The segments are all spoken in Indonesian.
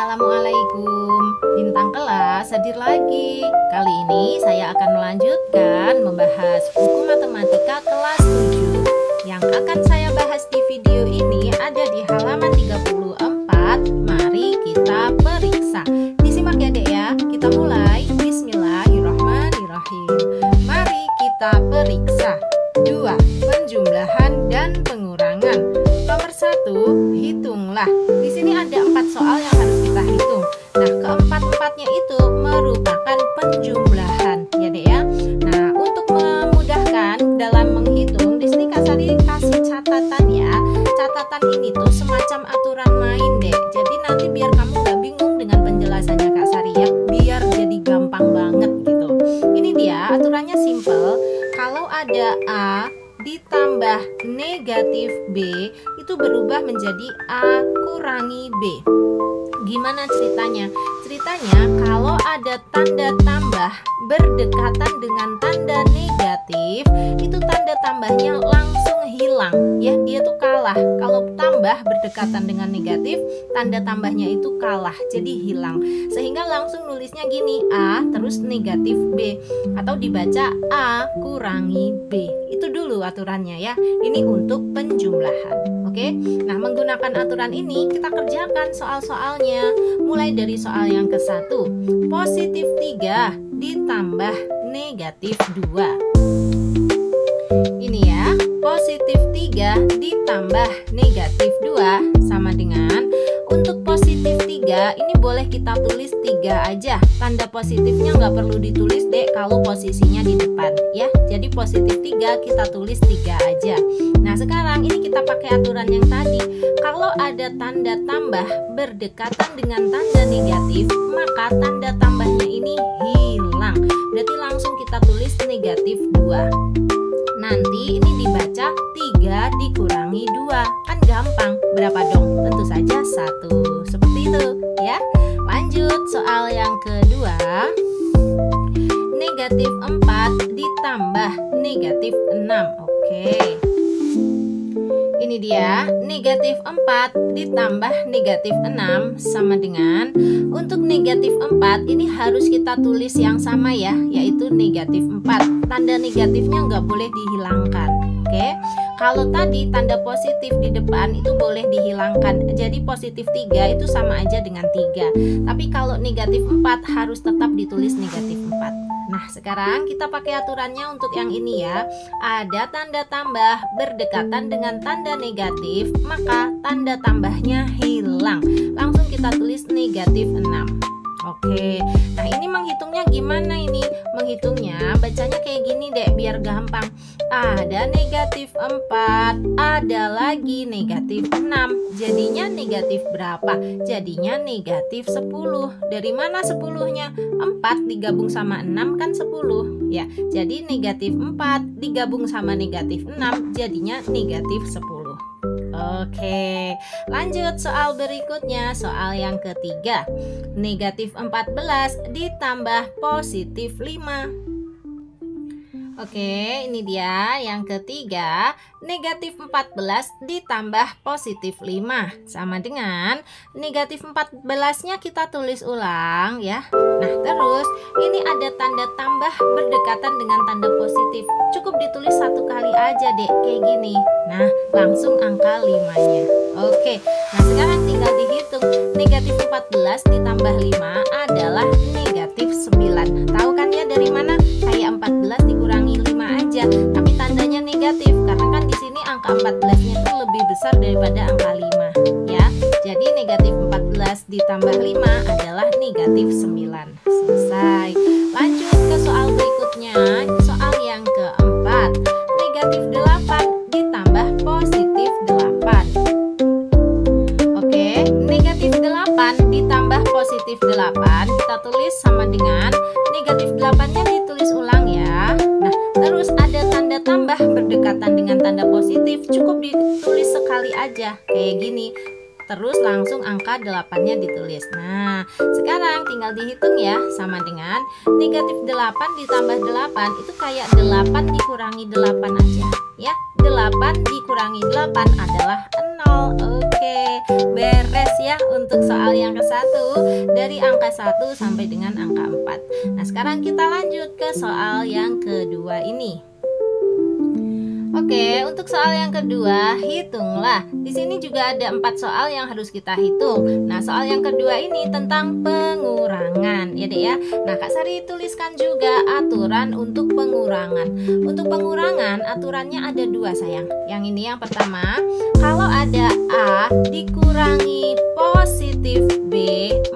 Assalamualaikum, bintang kelas hadir lagi. Kali ini saya akan melanjutkan membahas buku matematika kelas 7. Yang akan saya bahas di video ini ada di halaman 34. Mari kita periksa. Disimak ya Dek ya. Kita mulai. Bismillahirrahmanirrahim. Mari kita periksa. 2. Penjumlahan dan pengurangan. Nomor 1, hitunglah. Di sini ada 4 soal yang harus kita hitung. Nah, keempat-empatnya itu merupakan penjumlahan, ya Dek ya. Nah, untuk memudahkan dalam menghitung, di sini Kak Sari kasih catatan ya. Catatan ini tuh semacam aturan main, Dek. Jadi nanti biar kamu gak bingung dengan penjelasannya Kak Sari ya, biar jadi gampang banget gitu. Ini dia aturannya simple. Kalau ada A ditambah negatif B itu berubah menjadi A kurangi B. Gimana ceritanya? Ceritanya kalau ada tanda tambah berdekatan dengan tanda negatif, itu tanda tambahnya langsung hilang ya, dia tuh kalah. Kalau tambah berdekatan dengan negatif, tanda tambahnya itu kalah, jadi hilang. Sehingga langsung nulisnya gini, A terus negatif B, atau dibaca A kurangi B. Itu dulu aturannya ya. Ini untuk penjumlahan. Oke. Nah, menggunakan aturan ini kita kerjakan soal-soalnya. Mulai dari soal yang ke-1. Positif 3 ditambah negatif 2. Ini ya, positif 3 ditambah negatif 2 sama dengan, untuk positif 3 ini boleh kita tulis 3 aja. Tanda positifnya nggak perlu ditulis Dek kalau posisinya di depan ya. Jadi positif 3 kita tulis 3 aja. Nah, sekarang ini kita pakai aturan yang tadi. Kalau ada tanda tambah berdekatan dengan tanda negatif, maka tanda tambahnya ini hilang. Berarti langsung kita tulis negatif 2. Nanti ini dibaca 3 dikurangi 2. Kan gampang. Berapa dong? Tentu saja 1. Seperti itu ya. Lanjut soal yang kedua. Negatif 4 ditambah negatif 6. Oke. Ini dia, negatif 4 ditambah negatif 6 sama dengan, untuk negatif 4 ini harus kita tulis yang sama ya, yaitu negatif 4. Tanda negatifnya nggak boleh dihilangkan. Oke. Kalau tadi tanda positif di depan itu boleh dihilangkan. Jadi positif 3 itu sama aja dengan 3. Tapi kalau negatif 4 harus tetap ditulis negatif 4. Nah, sekarang kita pakai aturannya untuk yang ini ya. Ada tanda tambah berdekatan dengan tanda negatif, maka tanda tambahnya hilang. Langsung kita tulis negatif 6. Oke, nah ini menghitungnya gimana ini? Menghitungnya bacanya kayak gini Dek, biar gampang. Ada negatif 4, ada lagi negatif 6. Jadinya negatif berapa? Jadinya negatif 10. Dari mana 10-nya? 4 digabung sama 6 kan 10 ya. Jadi negatif 4 digabung sama negatif 6 jadinya negatif 10. Oke, lanjut soal berikutnya. Soal yang ketiga. Negatif 14 ditambah positif 5. Oke, ini dia yang ketiga. Negatif 14 ditambah positif 5 sama dengan, negatif 14-nya kita tulis ulang ya. Nah, terus ini ada tanda tambah berdekatan dengan tanda positif. Cukup ditulis 1 kali aja Dek, kayak gini. Nah, langsung angka 5-nya. Oke, nah sekarang tinggal dihitung. Negatif 14 ditambah 5 adalah negatif 9. Tahu kan ya dari mana? Kayak 14 dikurangi 5 aja, tapi tandanya negatif karena kan di sini angka 14-nya itu lebih besar daripada angka 5 ya. Jadi negatif 14 ditambah 5 adalah negatif 9. Selesai. Lanjut ke soal berikutnya. Soal yang keempat. Negatif 8 ditambah positif 8. Oke, negatif 8 ditambah positif 8 kita tulis sama dengan, negatif 8-nya ditulis ulang ya. Nah, terus ada tanda tambah berdekatan dengan tanda positif, cukup ditulis sekali aja kayak gini. Terus langsung angka 8-nya ditulis. Nah, sekarang tinggal dihitung ya, sama dengan negatif 8 ditambah 8 itu kayak 8 dikurangi 8 aja ya. 8 dikurangi 8 adalah 0. Oke, beres ya untuk untuk soal yang ke-1 dari angka 1 sampai dengan angka 4. Nah, sekarang kita lanjut ke soal yang kedua ini. Oke, untuk soal yang kedua, hitunglah. Di sini juga ada 4 soal yang harus kita hitung. Nah, soal yang kedua ini tentang pengurangan, ya Dek ya. Nah, Kak Sari tuliskan juga aturan untuk pengurangan. Untuk pengurangan, aturannya ada 2 sayang. Yang ini yang pertama, kalau ada A dikurangi positif B,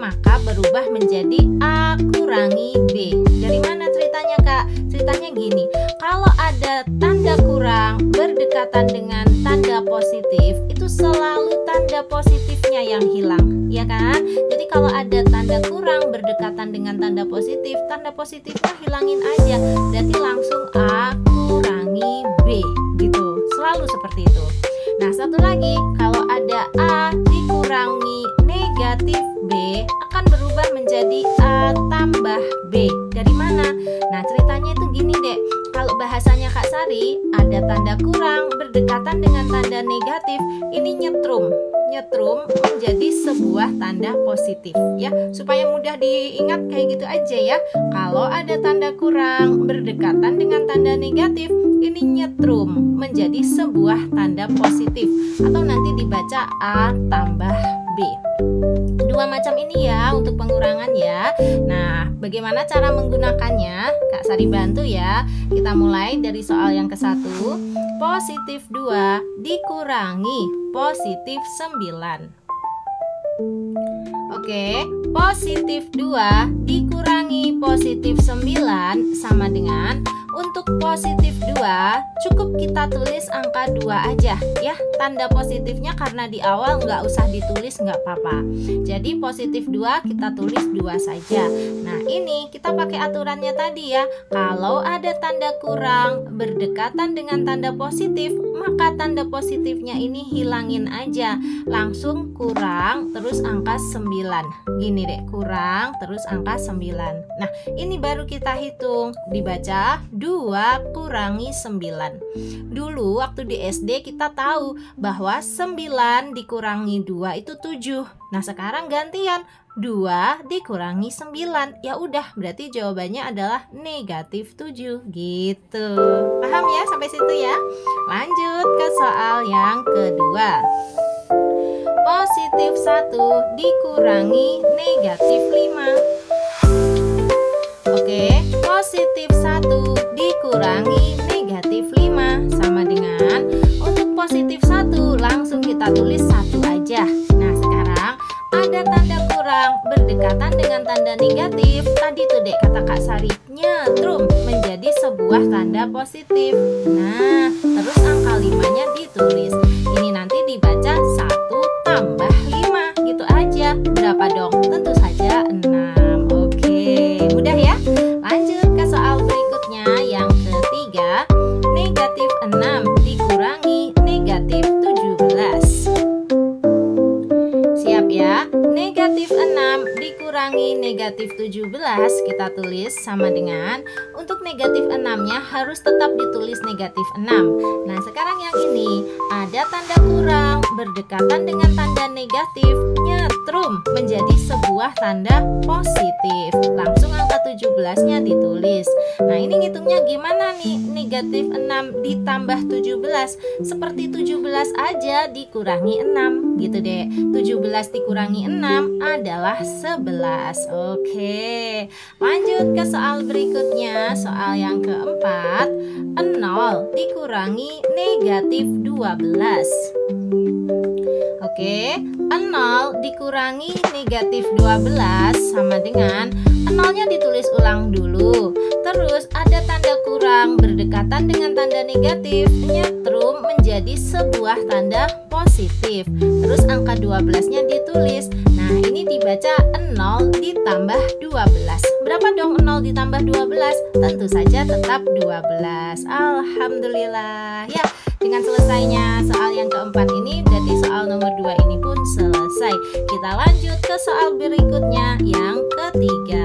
maka berubah menjadi A kurangi B. Dari mana ceritanya, Kak? Ceritanya gini, kalau ada tanda kurang berdekatan dengan tanda positif, itu selalu tanda positifnya yang hilang, ya kan? Jadi kalau ada tanda kurang berdekatan dengan tanda positifnya hilangin aja. Berarti langsung A kurangi B gitu. Selalu seperti itu. Nah, satu lagi, kalau ada A dikurangi negatif B, akan berubah menjadi A tambah B. Dari mana? Nah, ceritanya itu gini, Dek. Kalau bahasanya Kak Sari, ada tanda kurang berdekatan dengan tanda negatif, ini nyetrum menjadi sebuah tanda positif, ya. Supaya mudah diingat kayak gitu aja ya. Kalau ada tanda kurang berdekatan dengan tanda negatif, ini nyetrum menjadi sebuah tanda positif, atau nanti dibaca A tambah B. 2 macam ini ya untuk pengurangan ya. Nah, bagaimana cara menggunakannya? Kak Sari bantu ya. Kita mulai dari soal yang ke-1. Positif 2 dikurangi positif 9. Oke, positif 2 dikurangi positif 9 sama dengan, untuk positif 2 cukup kita tulis angka 2 aja ya. Tanda positifnya karena di awal nggak usah ditulis, nggak apa-apa. Jadi positif 2 kita tulis 2 saja. Nah, ini kita pakai aturannya tadi ya. Kalau ada tanda kurang berdekatan dengan tanda positif, maka tanda positifnya ini hilangin aja. Langsung kurang terus angka 9. Gini deh, kurang terus angka 9. Nah, ini baru kita hitung. Dibaca 2 kurangi 9. Dulu waktu di SD kita tahu bahwa 9 dikurangi 2 itu 7. Nah, sekarang gantian 2 dikurangi 9. Ya udah, berarti jawabannya adalah negatif 7 gitu. Paham ya sampai situ ya? Lanjut ke soal yang kedua. Positif 1 dikurangi negatif 5. Oke, positif 1 dikurangi negatif 5 sama dengan, untuk positif 1 langsung kita tulis 1 aja. Nah, sekarang ada tanda kurang berdekatan dengan tanda negatif. Tadi tuh Dek kata Kak Sari, nyetrum menjadi sebuah tanda positif. Nah, terus angka 5-nya ditulis. Ini nanti dibaca 1 tambah 5 gitu aja. Berapa dong? Tentu saja 6. Oke, mudah ya? Lanjut ke soal berikutnya yang ketiga. Negatif 6 dikurangi negatif 17. Siap ya? Negatif 6 dikurangi negatif 17 kita tulis sama dengan, untuk negatif 6-nya harus tetap ditulis negatif 6. Nah, sekarang yang ini ada tanda kurang berdekatan dengan tanda negatif, nyetrum menjadi sebuah tanda positif. Langsung angka 17-nya ditulis. Nah, ini ngitungnya gimana nih? Negatif 6 ditambah 17 seperti 17 aja dikurangi 6 gitu deh. 17 dikurangi 6 adalah 11. Oke, lanjut ke soal berikutnya. Soal yang keempat. 0 dikurangi negatif 12. Oke, 0 dikurangi negatif 12 sama dengan, 0-nya ditulis ulang dulu. Terus ada tanda kurang berdekatan dengan tanda negatif, nyetrum menjadi sebuah tanda positif. Terus angka 12-nya ditulis. Nah, ini dibaca 0 ditambah 12. Berapa dong 0 ditambah 12? Tentu saja tetap 12. Alhamdulillah. Ya, dengan selesainya soal yang keempat ini, berarti soal nomor 2 ini pun selesai. Kita lanjut ke soal berikutnya yang ketiga.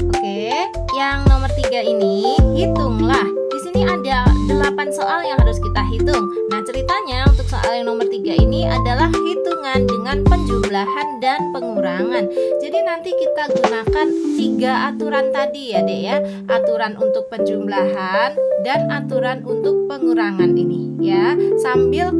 Oke, yang nomor 3 ini hitunglah. Di sini ada 8 soal yang harus kita hitung. Nah, ceritanya untuk soal yang nomor 3 ini adalah hitungan dengan penjumlahan dan pengurangan. Jadi nanti kita gunakan 3 aturan tadi ya Dek ya. Aturan untuk penjumlahan dan aturan untuk pengurangan ini ya. Sambil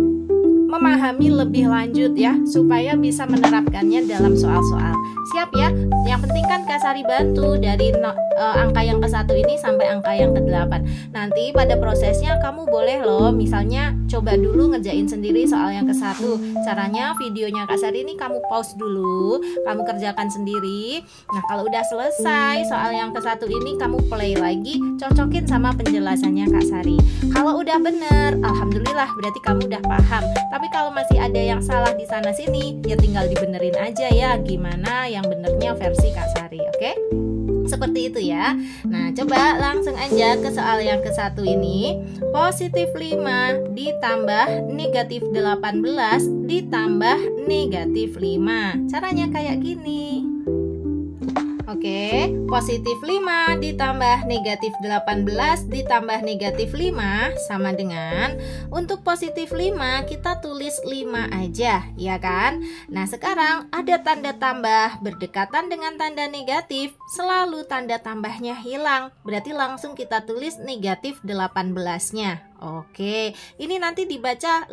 memahami lebih lanjut ya, supaya bisa menerapkannya dalam soal-soal. Siap ya? Yang penting kan Kak Sari bantu dari angka yang ke-1 ini sampai angka yang ke-8. Nanti pada prosesnya kamu boleh loh, misalnya coba dulu ngerjain sendiri soal yang ke-1. Caranya videonya Kak Sari ini kamu pause dulu, kamu kerjakan sendiri. Nah, kalau udah selesai soal yang ke-1 ini kamu play lagi, cocokin sama penjelasannya Kak Sari. Kalau udah bener, alhamdulillah berarti kamu udah paham. Tapi kalau masih ada yang salah di sana sini, ya tinggal dibenerin aja ya, gimana yang benernya versi Kak Sari, oke? Seperti itu ya. Nah, coba langsung aja ke soal yang ke-1 ini. Positif 5 ditambah negatif 18 ditambah negatif 5. Caranya kayak gini. Oke, positif 5 ditambah negatif 18 ditambah negatif 5 sama dengan, untuk positif 5 kita tulis 5 aja ya kan. Nah sekarang ada tanda tambah berdekatan dengan tanda negatif, selalu tanda tambahnya hilang, berarti langsung kita tulis negatif 18 nya. Oke, ini nanti dibaca 5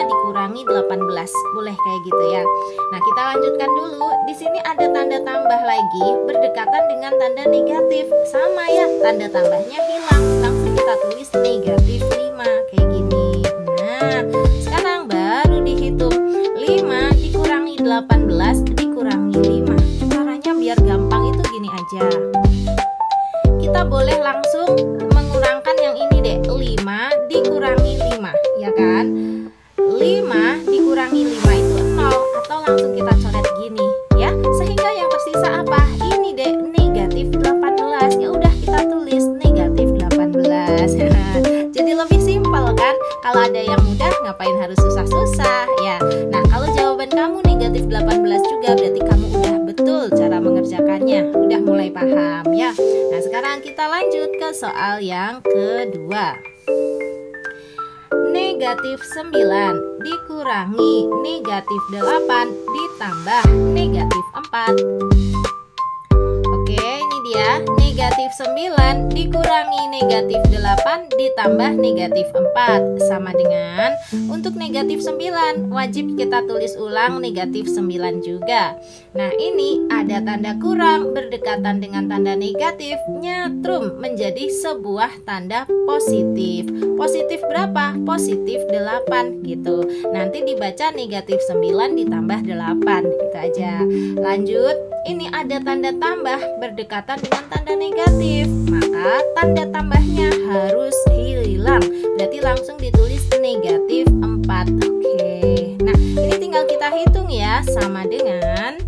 dikurangi 18, boleh kayak gitu ya. Nah, kita lanjutkan dulu. Di sini ada tanda tambah lagi berdekatan dengan tanda negatif. Sama ya, tanda tambahnya hilang. Langsung kita tulis negatif 5 kayak gini. Nah, sekarang baru dihitung 5 dikurangi 18 dikurangi 5. Caranya biar gampang itu gini aja. Kita boleh langsung mengurangkan yang ini deh, 5 dikurangi 5 ya kan. 5 dikurangi 5 itu 0, atau langsung kita coret gini ya, sehingga yang tersisa apa? Ini deh, negatif 18. Ya udah kita tulis negatif 18. Jadi lebih simpel kan. Kalau ada yang mudah ngapain harus susah-susah ya. Nah, kalau jawaban kamu negatif 18 juga berarti kamu udah betul cara mengerjakannya, udah mulai paham ya. Nah, sekarang kita lanjut ke soal yang kedua. Negatif 9 dikurangi negatif 8 ditambah negatif 4. Oke, ini dia. Negatif 9 dikurangi negatif 8 ditambah negatif 4 sama dengan, untuk negatif 9 wajib kita tulis ulang negatif 9 juga. Nah, ini ada tanda kurang berdekatan dengan tanda negatif, nyatrum menjadi sebuah tanda positif. Positif berapa? Positif 8 gitu. Nanti dibaca negatif 9 ditambah 8 gitu aja. Lanjut, ini ada tanda tambah berdekatan dengan tanda negatif, maka tanda tambahnya harus hilang, berarti langsung ditulis negatif 4. Oke, nah ini tinggal kita hitung ya, sama dengan,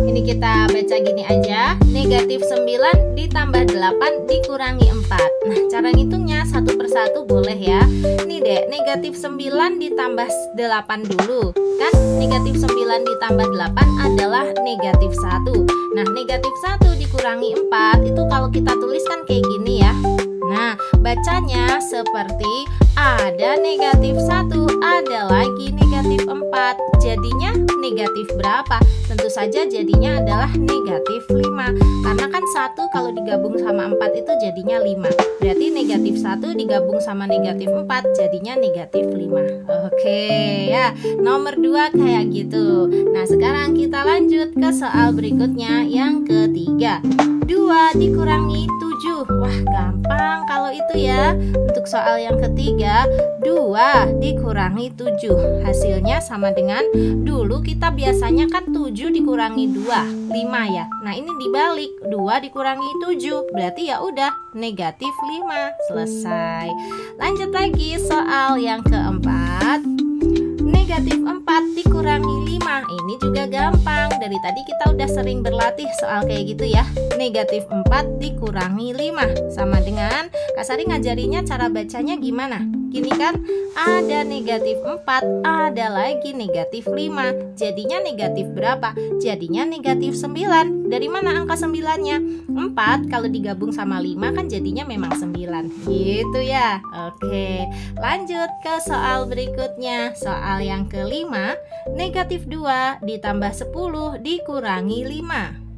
ini kita baca gini aja, negatif 9 ditambah 8 dikurangi 4. Nah, cara ngitungnya satu persatu boleh ya. Ini deh, negatif 9 ditambah 8 dulu. Kan negatif 9 ditambah 8 adalah negatif 1. Nah, negatif 1 dikurangi 4 itu kalau kita tuliskan kayak gini ya. Nah, bacanya seperti ada negatif 1, ada lagi negatif 4. Jadinya negatif berapa? Tentu saja jadinya adalah negatif 5. Karena kan 1 kalau digabung sama 4 itu jadinya 5. Berarti negatif 1 digabung sama negatif 4 jadinya negatif 5. Oke ya, nomor 2 kayak gitu. Nah, sekarang kita lanjut ke soal berikutnya yang ketiga. 2 dikurangi 7. Wah, gampang kalau itu ya. Untuk soal yang ketiga, 2 dikurangi 7. Hasilnya sama dengan, dulu kita biasanya kan 7 dikurangi 2, 5 ya. Nah, ini dibalik, 2 dikurangi 7. Berarti ya udah negatif 5. Selesai. Lanjut lagi soal yang keempat. Negatif 4 dikurangi 5. Ini juga gampang. Dari tadi kita udah sering berlatih soal kayak gitu ya. Negatif 4 dikurangi 5 sama dengan, Kak Sari ngajarinya cara bacanya gimana? Gini kan, ada negatif 4, ada lagi negatif 5. Jadinya negatif berapa? Jadinya negatif 9. Dari mana angka 9-nya? 4 kalau digabung sama 5 kan jadinya memang 9. Gitu ya. Oke, lanjut ke soal berikutnya. Soal yang kelima, negatif 2 ditambah 10 dikurangi 5.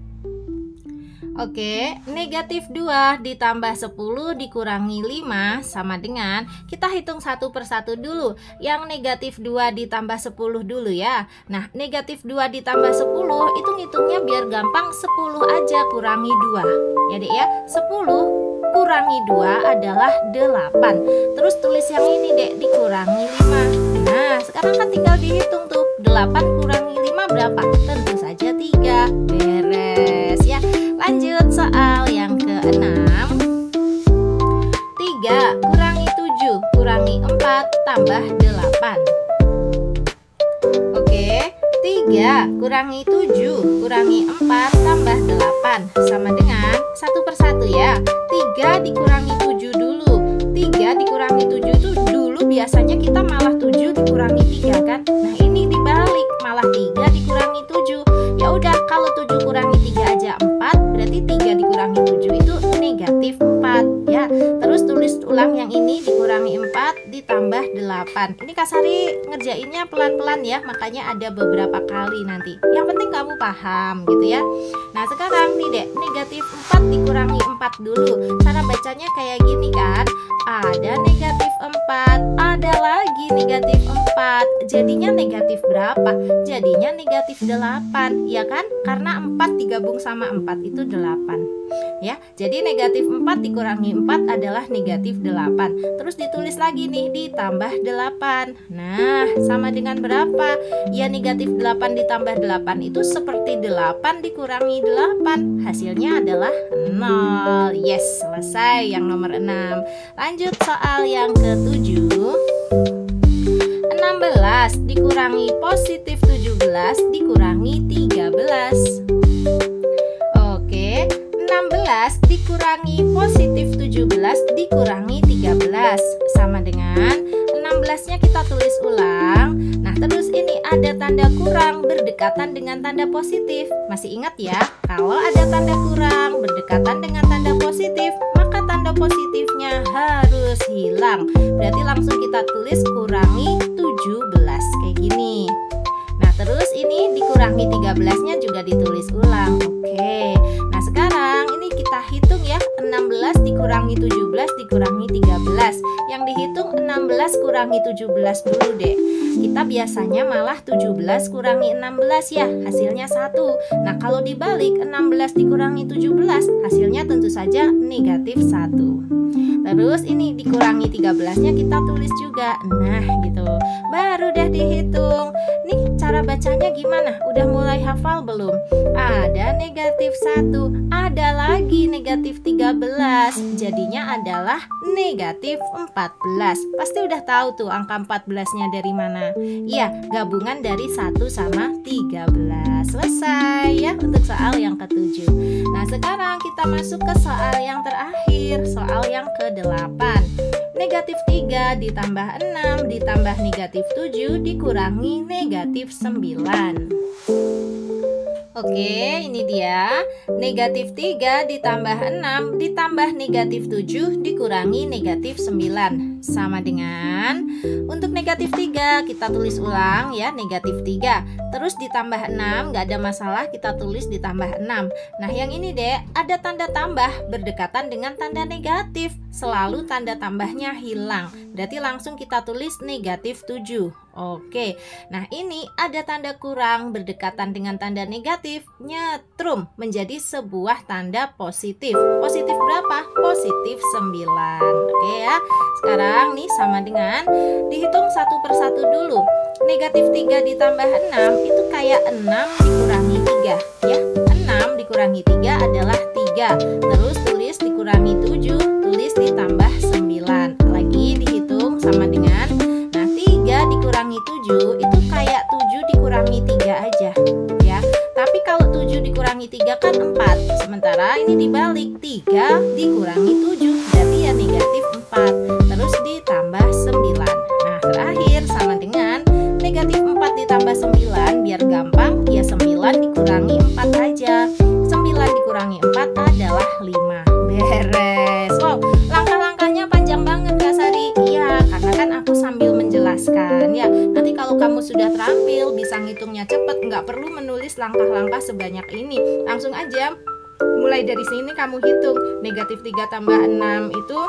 Oke, negatif 2 ditambah 10 dikurangi 5 sama dengan, kita hitung satu persatu dulu. Yang negatif 2 ditambah 10 dulu ya. Nah, negatif 2 ditambah 10, hitung-hitungnya biar gampang, 10 aja kurangi 2. Ya dek ya, 10 kurangi 2 adalah 8. Terus tulis yang ini dek, dikurangi 5. Nah, sekarang kan tinggal dihitung tuh, 8 kurangi 5 berapa? Tentu saja 3. Beres ya. Lanjut soal yang ke-6. 3 kurangi 7 kurangi 4 tambah 8. Oke, 3 kurangi 7 kurangi 4 tambah 8 sama dengan, satu persatu ya. 3 dikurangi 7 dulu. 3 dikurangi 7 itu dulu biasanya kita malah 7 dikurangi 3 kan. Nah, ini dibalik, malah 3 dikurangi 7. Ya udah, kalau 7 kurangi 3 aja 4, berarti 3 dikurangi 7 itu negatif 4 ya. Terus tulis ulang yang ini, dikurangi 4 ditambah 8. Ini Kak Sari ngerjainnya pelan-pelan ya, makanya ada beberapa kali nanti. Yang penting kamu paham gitu ya. Nah, sekarang nih dek, negatif 4 dikurangi 4 dulu. Cara bacanya kayak gini kan. Ada negatif 4, ada lagi negatif 4. Jadinya negatif berapa? Jadinya negatif 8 ya kan? Karena 4 digabung sama 4 itu 8 ya. Jadi negatif 4 dikurangi 4 adalah negatif 8. Terus ditulis lagi nih, ditambah 8. Nah, sama dengan berapa? Ya, negatif 8 ditambah 8 itu seperti 8 dikurangi 8. Hasilnya adalah 0. Yes, selesai yang nomor 6. Lanjut soal yang ke-7. 16 dikurangi positif 17 dikurangi 13. Oke, 16 dikurangi positif 17 dikurangi 13 sama dengan, 16-nya kita tulis ulang. Nah, terus ini ada tanda kurang berdekatan dengan tanda positif. Masih ingat ya, kalau ada tanda kurang berdekatan dengan tanda positif, maka tanda positifnya harus hilang. Berarti langsung kita tulis kurangi 17 kayak gini. Nah, terus ini dikurangi 13-nya juga ditulis ulang. Oke. Nah, sekarang ini kita hitung ya, 16 dikurangi 17 dikurangi 13. Yang dihitung 16 kurangi 17 dulu deh. Kita biasanya malah 17 kurangi 16 ya, hasilnya 1. Nah, kalau dibalik 16 dikurangi 17, hasilnya tentu saja negatif 1. Terus ini dikurangi 13-nya kita tulis juga. Nah, gitu. Baru dah dihitung. Nih, cara bacanya gimana? Udah mulai hafal belum? Ada negatif 1, ada lagi negatif 13. Jadinya adalah negatif 14. Pasti udah tahu tuh angka 14-nya dari mana. Iya, gabungan dari 1 sama 13. Selesai ya untuk soal yang ke-7. Nah, sekarang kita masuk ke soal yang terakhir, soal yang ke-8. Negatif 3 ditambah 6 ditambah negatif 7 dikurangi negatif 9. Oke, ini dia. Negatif 3 ditambah 6 ditambah negatif 7 dikurangi negatif 9. Sama dengan, untuk negatif 3 kita tulis ulang ya, negatif 3. Terus ditambah 6, nggak ada masalah, kita tulis ditambah 6. Nah, yang ini deh, ada tanda tambah berdekatan dengan tanda negatif. Selalu tanda tambahnya hilang. Berarti langsung kita tulis negatif 7. Oke, nah ini ada tanda kurang berdekatan dengan tanda negatif, nyetrum menjadi sebuah tanda positif. Positif berapa? Positif 9. Oke ya, sekarang nih sama dengan, dihitung satu persatu dulu. Negatif 3 ditambah 6 itu kayak 6 dikurangi 3 ya. 6 dikurangi 3 adalah 3. Terus tulis dikurangi 7, tulis ditambah 9. Lagi dihitung sama dengan, nah 3 dikurangi 7 itu kayak 7 dikurangi 3 aja ya. Tapi kalau 7 dikurangi 3 kan 4. Sementara ini dibalik, 3 dikurangi 7 berarti ya negatif 4. Terus ditambah 9. dikurangi 4 aja. 9 dikurangi 4 adalah 5. Beres. Wow, langkah-langkahnya panjang banget Kak Sari. Iya, karena kan aku sambil menjelaskan ya. Nanti kalau kamu sudah terampil, bisa ngitungnya cepet, nggak perlu menulis langkah-langkah sebanyak ini. Langsung aja mulai dari sini kamu hitung. Negatif 3 tambah 6 itu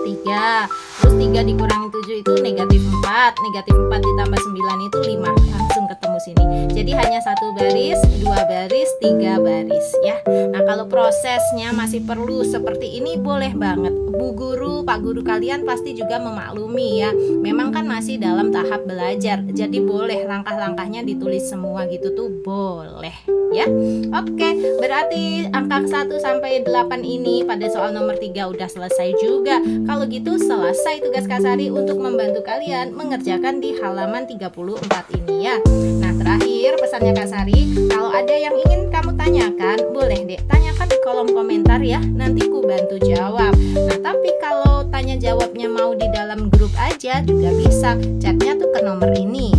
3. Terus 3 dikurangi 7 itu negatif 4. Negatif 4 ditambah 9 itu 5. Langsung ketemu sini. Jadi hanya 1 baris, 2 baris, 3 baris ya. Nah, kalau prosesnya masih perlu seperti ini boleh banget. Bu guru, Pak guru kalian pasti juga memaklumi ya. Memang kan masih dalam tahap belajar. Jadi boleh langkah-langkahnya ditulis semua gitu tuh boleh ya. Oke, berarti angka 1 sampai 8 ini pada soal nomor 3 udah selesai juga. Kalau gitu selesai tugas Kak Sari untuk membantu kalian mengerjakan di halaman 34 ini ya. Nah, terakhir pesannya Kak Sari, kalau ada yang ingin kamu tanyakan, boleh deh tanyakan di kolom komentar ya. Nanti ku bantu jawab. Nah, tapi kalau tanya jawabnya mau di dalam grup aja juga bisa. Chatnya tuh ke nomor ini.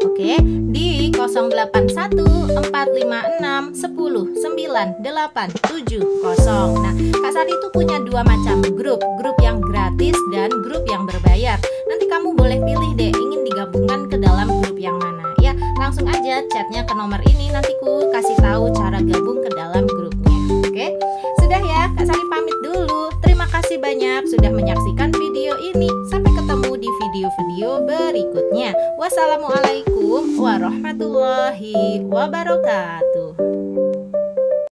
Oke, di 081456109870. Nah, Kak Sari itu punya 2 macam grup yang gratis dan grup yang berbayar. Nanti kamu boleh pilih deh ingin digabungkan ke dalam grup yang mana ya. Langsung aja chatnya ke nomor ini, nanti ku kasih tahu cara gabung ke dalam grupnya. Oke, sudah ya, Kak Sari pamit dulu. Terima kasih banyak sudah menyaksikan video ini. Sampai ketemu di video-video berikutnya. Wassalamualaikum warahmatullahi wabarakatuh.